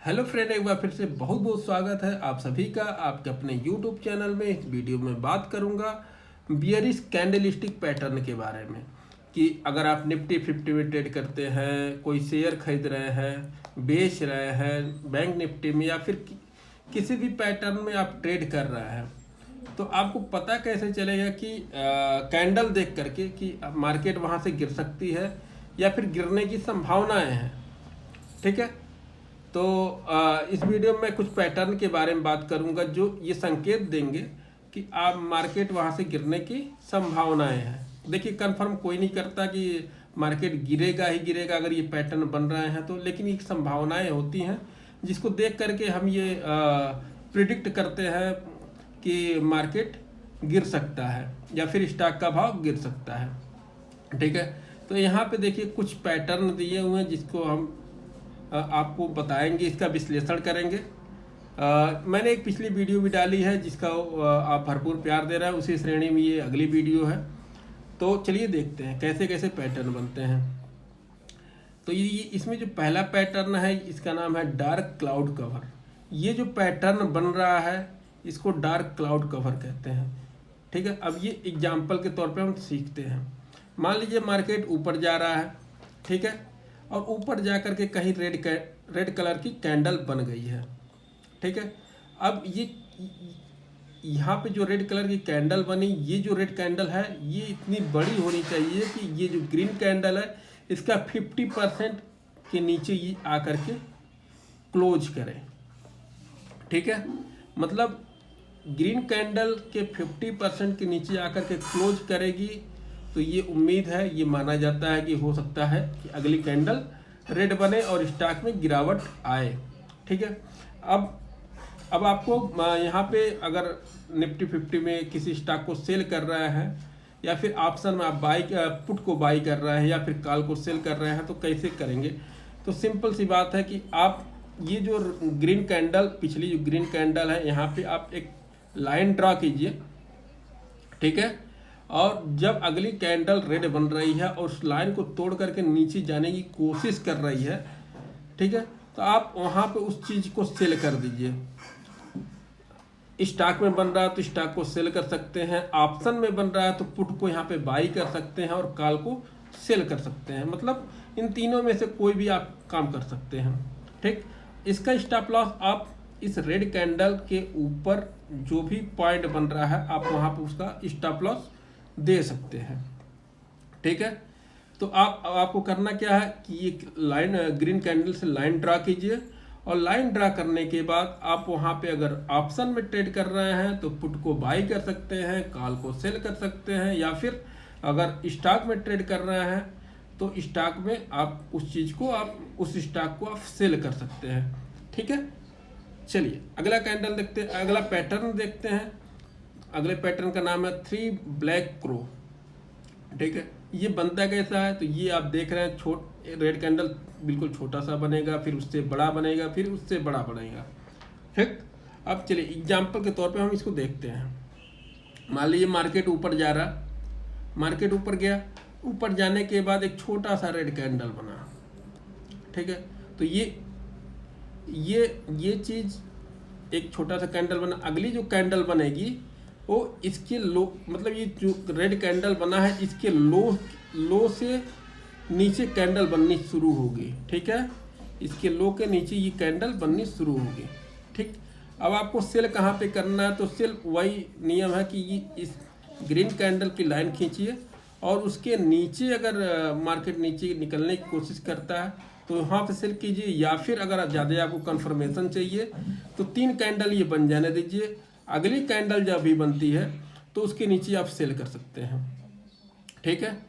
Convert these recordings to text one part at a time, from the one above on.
Hello friend, एक बार फिर से बहुत बहुत स्वागत है आप सभी का आपके अपने यूट्यूब चैनल में। इस वीडियो में बात करूंगा बियरिश कैंडलस्टिक पैटर्न के बारे में कि अगर आप निफ्टी 50 में ट्रेड करते हैं, कोई शेयर खरीद रहे हैं, बेच रहे हैं बैंक निफ्टी में या फिर किसी भी पैटर्न में आप ट्रेड कर रहे हैं, तो आपको पता कैसे चलेगा कि कैंडल देख करके कि मार्केट वहाँ से गिर सकती है या फिर गिरने की संभावनाएं हैं। ठीक है, तो इस वीडियो में कुछ पैटर्न के बारे में बात करूंगा जो ये संकेत देंगे कि आप मार्केट वहां से गिरने की संभावनाएं हैं। देखिए, कंफर्म कोई नहीं करता कि मार्केट गिरेगा ही गिरेगा अगर ये पैटर्न बन रहे हैं तो, लेकिन ये संभावनाएं होती हैं जिसको देख करके हम ये प्रिडिक्ट करते हैं कि मार्केट गिर सकता है या फिर स्टॉक का भाव गिर सकता है। ठीक है, तो यहाँ पे देखिए कुछ पैटर्न दिए हुए हैं जिसको हम आपको बताएंगे, इसका विश्लेषण करेंगे। मैंने एक पिछली वीडियो भी डाली है जिसका आप भरपूर प्यार दे रहे हैं, उसी श्रेणी में ये अगली वीडियो है। तो चलिए देखते हैं कैसे कैसे पैटर्न बनते हैं। तो ये इसमें जो पहला पैटर्न है इसका नाम है डार्क क्लाउड कवर। ये जो पैटर्न बन रहा है इसको डार्क क्लाउड कवर कहते हैं। ठीक है, अब ये एग्जाम्पल के तौर पे हम सीखते हैं। मान लीजिए मार्केट ऊपर जा रहा है, ठीक है, और ऊपर जा कर के कहीं रेड कलर की कैंडल बन गई है। ठीक है, अब ये यहाँ पे जो रेड कलर की कैंडल बनी, ये जो रेड कैंडल है ये इतनी बड़ी होनी चाहिए कि ये जो ग्रीन कैंडल है इसका 50% के नीचे ये आकर के क्लोज करे। ठीक है, मतलब ग्रीन कैंडल के 50% के नीचे आकर के क्लोज करेगी तो ये उम्मीद है, ये माना जाता है कि हो सकता है कि अगली कैंडल रेड बने और स्टॉक में गिरावट आए। ठीक है, अब आपको यहाँ पे अगर निफ्टी 50 में किसी स्टॉक को सेल कर रहा है या फिर ऑप्शन में आप पुट को बाई कर रहे हैं या फिर कॉल को सेल कर रहे हैं तो कैसे करेंगे। तो सिंपल सी बात है कि आप ये जो ग्रीन कैंडल, पिछली जो ग्रीन कैंडल है, यहाँ पे आप एक लाइन ड्रा कीजिए। ठीक है, और जब अगली कैंडल रेड बन रही है और उस लाइन को तोड़ करके नीचे जाने की कोशिश कर रही है, ठीक है, तो आप वहाँ पे उस चीज़ को सेल कर दीजिए। स्टॉक में बन रहा है तो स्टॉक को सेल कर सकते हैं, ऑप्शन में बन रहा है तो पुट को यहाँ पे बाई कर सकते हैं और कॉल को सेल कर सकते हैं। मतलब इन तीनों में से कोई भी आप काम कर सकते हैं। ठीक, इसका स्टॉप लॉस आप इस रेड कैंडल के ऊपर जो भी पॉइंट बन रहा है आप वहाँ पे उसका स्टॉप लॉस दे सकते हैं। ठीक है, तो आपको करना क्या है कि ये लाइन ग्रीन कैंडल से लाइन ड्रा कीजिए और लाइन ड्रा करने के बाद आप वहाँ पे अगर ऑप्शन में ट्रेड कर रहे हैं तो पुट को बाई कर सकते हैं, कॉल को सेल कर सकते हैं, या फिर अगर स्टॉक में ट्रेड कर रहे हैं तो स्टॉक में आप उस चीज़ को उस स्टॉक को आप सेल कर सकते हैं। ठीक है, चलिए अगला कैंडल देखते हैं, अगला पैटर्न देखते हैं। अगले पैटर्न का नाम है 3 ब्लैक क्रो। ठीक है, ये बनता कैसा है तो ये आप देख रहे हैं, रेड कैंडल बिल्कुल छोटा सा बनेगा, फिर उससे बड़ा बनेगा, फिर उससे बड़ा बनेगा। ठीक, अब चलिए एग्जाम्पल के तौर पे हम इसको देखते हैं। मान लीजिए मार्केट ऊपर जा रहा, मार्केट ऊपर गया, ऊपर जाने के बाद एक छोटा सा रेड कैंडल बना। ठीक है, तो ये चीज़ एक छोटा सा कैंडल बना, अगली जो कैंडल बनेगी वो इसके लो, मतलब ये जो रेड कैंडल बना है इसके लो से नीचे कैंडल बननी शुरू होगी। ठीक है, इसके लो के नीचे ये कैंडल बननी शुरू होगी। ठीक, अब आपको सेल कहाँ पे करना है तो सेल वही नियम है कि ये इस ग्रीन कैंडल की लाइन खींचिए और उसके नीचे अगर मार्केट नीचे निकलने की कोशिश करता है तो वहाँ पे सेल कीजिए, या फिर अगर ज़्यादा आपको कंफर्मेशन चाहिए तो 3 कैंडल ये बन जाने दीजिए। अगली कैंडल जब भी बनती है तो उसके नीचे आप सेल कर सकते हैं। ठीक है,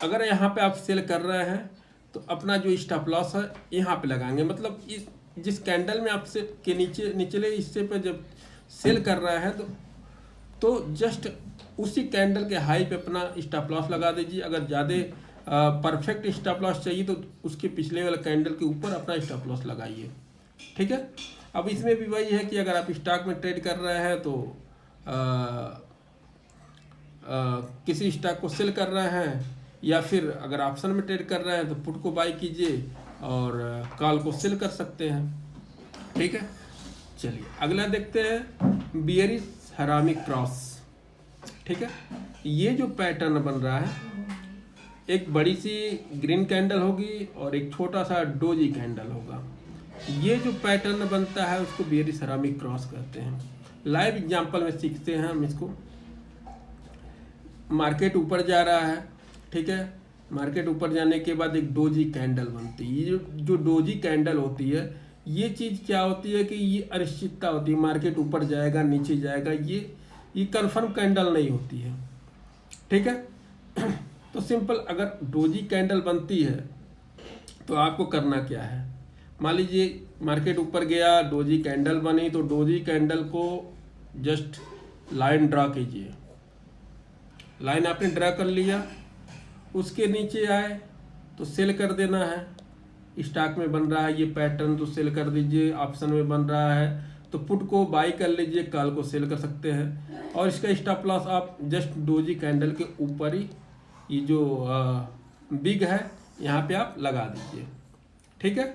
अगर यहाँ पे आप सेल कर रहे हैं तो अपना जो स्टॉप लॉस है यहाँ पे लगाएंगे। मतलब जिस कैंडल में आप के निचले हिस्से पे जब सेल कर रहे हैं तो जस्ट उसी कैंडल के हाई पे अपना स्टॉप लॉस लगा दीजिए। अगर ज़्यादा परफेक्ट स्टॉप लॉस चाहिए तो उसके पिछले वाले कैंडल के ऊपर अपना स्टॉप लॉस लगाइए। ठीक है, अब इसमें भी वही है कि अगर आप स्टॉक में ट्रेड कर रहे हैं तो किसी स्टॉक को सेल कर रहे हैं, या फिर अगर ऑप्शन में ट्रेड कर रहे हैं तो पुट को बाई कीजिए और कॉल को सेल कर सकते हैं। ठीक है, चलिए अगला देखते हैं बियरिश हरामी क्रॉस। ठीक है, ये जो पैटर्न बन रहा है, एक बड़ी सी ग्रीन कैंडल होगी और एक छोटा सा डोजी कैंडल होगा। ये जो पैटर्न बनता है उसको बियरिश हरामी क्रॉस कहते हैं। लाइव एग्जांपल में सीखते हैं हम इसको। मार्केट ऊपर जा रहा है, ठीक है, मार्केट ऊपर जाने के बाद एक डोजी कैंडल बनती है। ये जो डोजी कैंडल होती है, ये चीज़ क्या होती है कि ये अनिश्चितता होती है, मार्केट ऊपर जाएगा नीचे जाएगा, ये कंफर्म कैंडल नहीं होती है। ठीक है, तो सिंपल अगर डोजी कैंडल बनती है तो आपको करना क्या है, मान लीजिए मार्केट ऊपर गया, डोजी कैंडल बनी, तो डोजी कैंडल को जस्ट लाइन ड्रा कीजिए। लाइन आपने ड्रा कर लिया, उसके नीचे आए तो सेल कर देना है। स्टॉक में बन रहा है ये पैटर्न तो सेल कर दीजिए, ऑप्शन में बन रहा है तो पुट को बाई कर लीजिए, कॉल को सेल कर सकते हैं। और इसका स्टॉप लॉस आप जस्ट डोजी कैंडल के ऊपर ही ये जो बिग है यहाँ पे आप लगा दीजिए। ठीक है,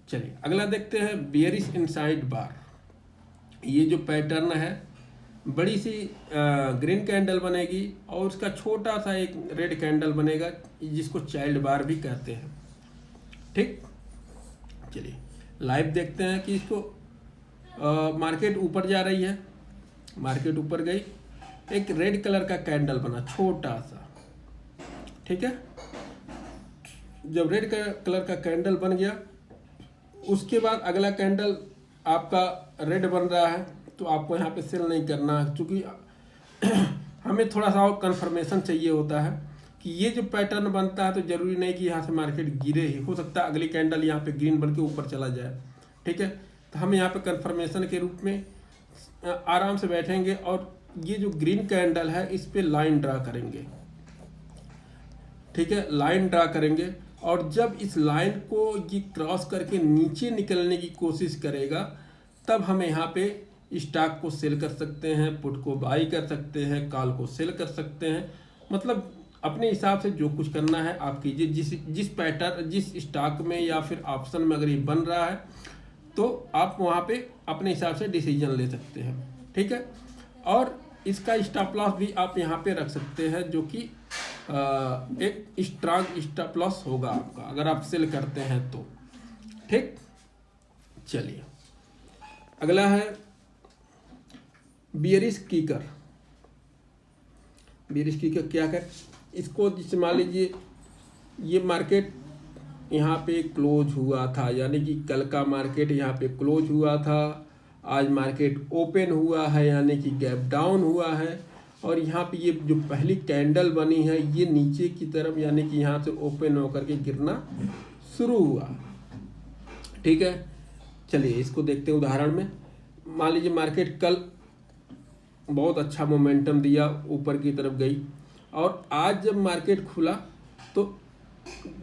चलिए अगला देखते हैं बियरिश इनसाइड बार। ये जो पैटर्न है, बड़ी सी ग्रीन कैंडल बनेगी और उसका छोटा सा एक रेड कैंडल बनेगा जिसको चाइल्ड बार भी कहते हैं। ठीक, चलिए लाइव देखते हैं कि इसको मार्केट ऊपर जा रही है, मार्केट ऊपर गई, एक रेड कलर का कैंडल बना छोटा सा। ठीक है, जब रेड कलर का कैंडल बन गया, उसके बाद अगला कैंडल आपका रेड बन रहा है तो आपको यहाँ पे सेल नहीं करना है, क्योंकि हमें थोड़ा सा और कंफर्मेशन चाहिए होता है कि ये जो पैटर्न बनता है तो जरूरी नहीं कि यहाँ से मार्केट गिरे ही, हो सकता है अगली कैंडल यहाँ पे ग्रीन बन के ऊपर चला जाए। ठीक है, तो हम यहाँ पे कंफर्मेशन के रूप में आराम से बैठेंगे और ये जो ग्रीन कैंडल है इस पे लाइन ड्रा करेंगे। ठीक है, लाइन ड्रा करेंगे और जब इस लाइन को ये क्रॉस करके नीचे निकलने की कोशिश करेगा तब हम यहाँ पे स्टॉक को सेल कर सकते हैं, पुट को बाई कर सकते हैं, कॉल को सेल कर सकते हैं। मतलब अपने हिसाब से जो कुछ करना है आप कीजिए। जिस पैटर्न जिस स्टॉक में या फिर ऑप्शन में अगर ये बन रहा है तो आप वहाँ पे अपने हिसाब से डिसीजन ले सकते हैं। ठीक है, और इसका स्टॉप लॉस भी आप यहाँ पे रख सकते हैं जो कि एक स्ट्रांग स्टॉप लॉस होगा आपका अगर आप सेल करते हैं तो। ठीक, चलिए अगला है बियरिश कीकर। बियरिश कीकर क्या है, इसको जैसे मान लीजिए ये मार्केट यहाँ पे क्लोज हुआ था, यानी कि कल का मार्केट यहाँ पे क्लोज हुआ था, आज मार्केट ओपन हुआ है यानी कि गैप डाउन हुआ है, और यहाँ पे ये जो पहली कैंडल बनी है ये नीचे की तरफ यानी कि यहाँ से ओपन होकर के गिरना शुरू हुआ। ठीक है, चलिए इसको देखते हैं उदाहरण में। मान लीजिए मार्केट कल बहुत अच्छा मोमेंटम दिया, ऊपर की तरफ गई, और आज जब मार्केट खुला तो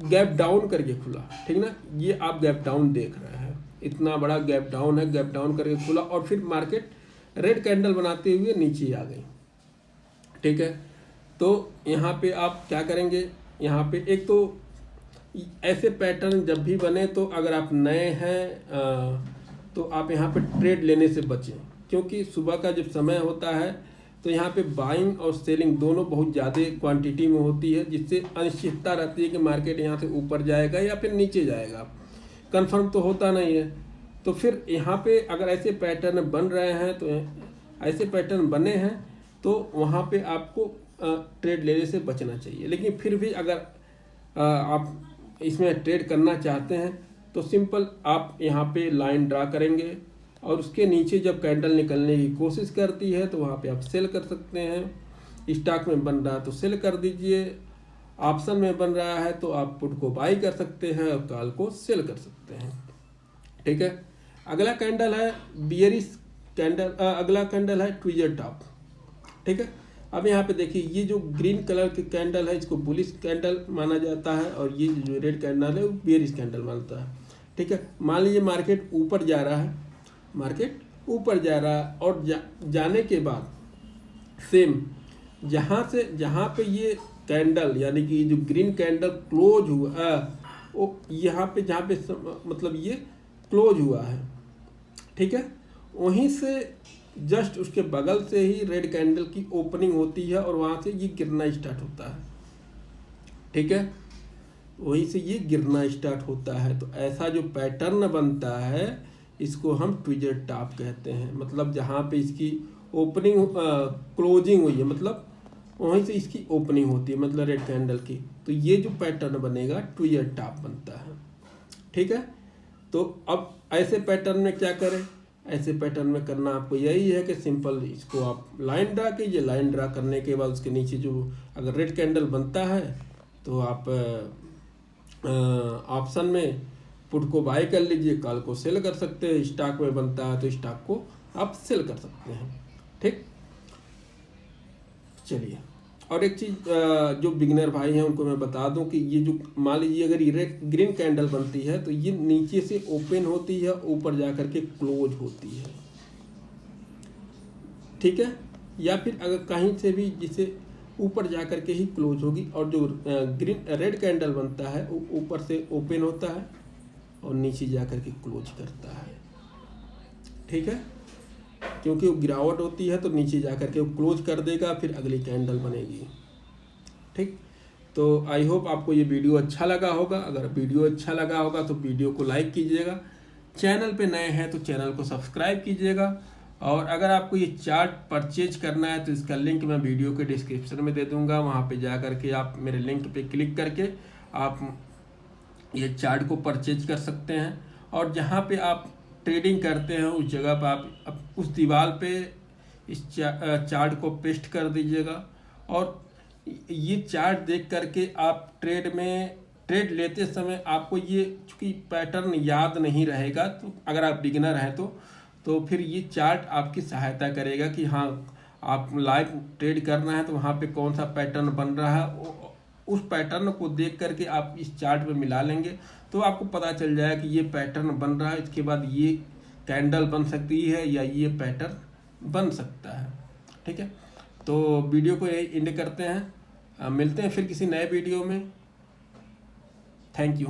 गैप डाउन करके खुला। ठीक ना, ये आप गैप डाउन देख रहे हैं, इतना बड़ा गैप डाउन है, गैप डाउन करके खुला और फिर मार्केट रेड कैंडल बनाते हुए नीचे आ गई। ठीक है, तो यहाँ पे आप क्या करेंगे, यहाँ पे एक तो ऐसे पैटर्न जब भी बने तो अगर आप नए हैं तो आप यहाँ पे ट्रेड लेने से बचें, क्योंकि सुबह का जब समय होता है तो यहाँ पे बाइंग और सेलिंग दोनों बहुत ज़्यादा क्वांटिटी में होती है, जिससे अनिश्चितता रहती है कि मार्केट यहाँ से ऊपर जाएगा या फिर नीचे जाएगा, कंफर्म तो होता नहीं है। तो फिर यहाँ पे अगर ऐसे पैटर्न बन रहे हैं तो ऐसे पैटर्न बने हैं तो वहाँ पे आपको ट्रेड लेने से बचना चाहिए। लेकिन फिर भी अगर आप इसमें ट्रेड करना चाहते हैं तो सिंपल आप यहाँ पे लाइन ड्रा करेंगे और उसके नीचे जब कैंडल निकलने की कोशिश करती है तो वहाँ पे आप सेल कर सकते हैं। स्टॉक में बन रहा है तो सेल कर दीजिए, ऑप्शन में बन रहा है तो आप पुट को बाई कर सकते हैं और कॉल को सेल कर सकते हैं। ठीक है, अगला कैंडल है बियरिश कैंडल, अगला कैंडल है ट्विजर टॉप। ठीक है, अब यहाँ पे देखिए ये जो ग्रीन कलर की कैंडल है इसको बुलिश कैंडल माना जाता है और ये जो रेड कैंडल है वो बियरिश कैंडल मानता है। ठीक है, मान लीजिए मार्केट ऊपर जा रहा है, मार्केट ऊपर जा रहा है और जाने के बाद सेम जहाँ पे ये कैंडल यानी कि जो ग्रीन कैंडल क्लोज हुआ यहाँ पे जहाँ पे मतलब ये क्लोज हुआ है, ठीक है, वहीं से जस्ट उसके बगल से ही रेड कैंडल की ओपनिंग होती है और वहाँ से ये गिरना स्टार्ट होता है, ठीक है, वहीं से ये गिरना स्टार्ट होता है। तो ऐसा जो पैटर्न बनता है इसको हम ट्विजर टॉप कहते हैं। मतलब जहाँ पे इसकी ओपनिंग क्लोजिंग हुई है, मतलब वहीं से इसकी ओपनिंग होती है, मतलब रेड कैंडल की, तो ये जो पैटर्न बनेगा ट्विजर टॉप बनता है, ठीक है। तो अब ऐसे पैटर्न में क्या करें, ऐसे पैटर्न में करना आपको यही है कि सिंपल इसको आप लाइन ड्रा कीजिए। लाइन ड्रा करने के बाद उसके नीचे जो अगर रेड कैंडल बनता है तो आप ऑप्शन में पुट को बाय कर लीजिए, कॉल को सेल कर सकते हैं। स्टॉक में बनता है तो स्टॉक को आप सेल कर सकते हैं, ठीक। चलिए, और एक चीज़ जो बिगिनर भाई हैं उनको मैं बता दूं कि ये जो मान लीजिए अगर ये ग्रीन कैंडल बनती है तो ये नीचे से ओपन होती है, ऊपर जा कर के क्लोज होती है, ठीक है। या फिर अगर कहीं से भी जिसे ऊपर जा कर के ही क्लोज होगी, और जो रेड कैंडल बनता है वो ऊपर से ओपन होता है और नीचे जा कर के क्लोज करता है, ठीक है। क्योंकि वो गिरावट होती है तो नीचे जा कर के वो क्लोज कर देगा, फिर अगली कैंडल बनेगी, ठीक। तो आई होप आपको ये वीडियो अच्छा लगा होगा। अगर वीडियो अच्छा लगा होगा तो वीडियो को लाइक कीजिएगा, चैनल पे नए हैं तो चैनल को सब्सक्राइब कीजिएगा, और अगर आपको ये चार्ट परचेज करना है तो इसका लिंक मैं वीडियो के डिस्क्रिप्शन में दे दूंगा। वहाँ पे जा कर के आप मेरे लिंक पे क्लिक करके आप ये चार्ट को परचेज कर सकते हैं। और जहाँ पे आप ट्रेडिंग करते हैं उस जगह पर आप उस दीवार पे इस चार्ट को पेस्ट कर दीजिएगा, और ये चार्ट देख करके आप ट्रेड लेते समय आपको ये चूँकि पैटर्न याद नहीं रहेगा, तो अगर आप बिगिनर हैं तो फिर ये चार्ट आपकी सहायता करेगा कि हाँ आप लाइव ट्रेड करना है तो वहाँ पे कौन सा पैटर्न बन रहा है, उस पैटर्न को देख करके आप इस चार्ट में मिला लेंगे तो आपको पता चल जाएगा कि ये पैटर्न बन रहा है, इसके बाद ये कैंडल बन सकती है या ये पैटर्न बन सकता है, ठीक है। तो वीडियो को यही एंड करते हैं, मिलते हैं फिर किसी नए वीडियो में। Thank you.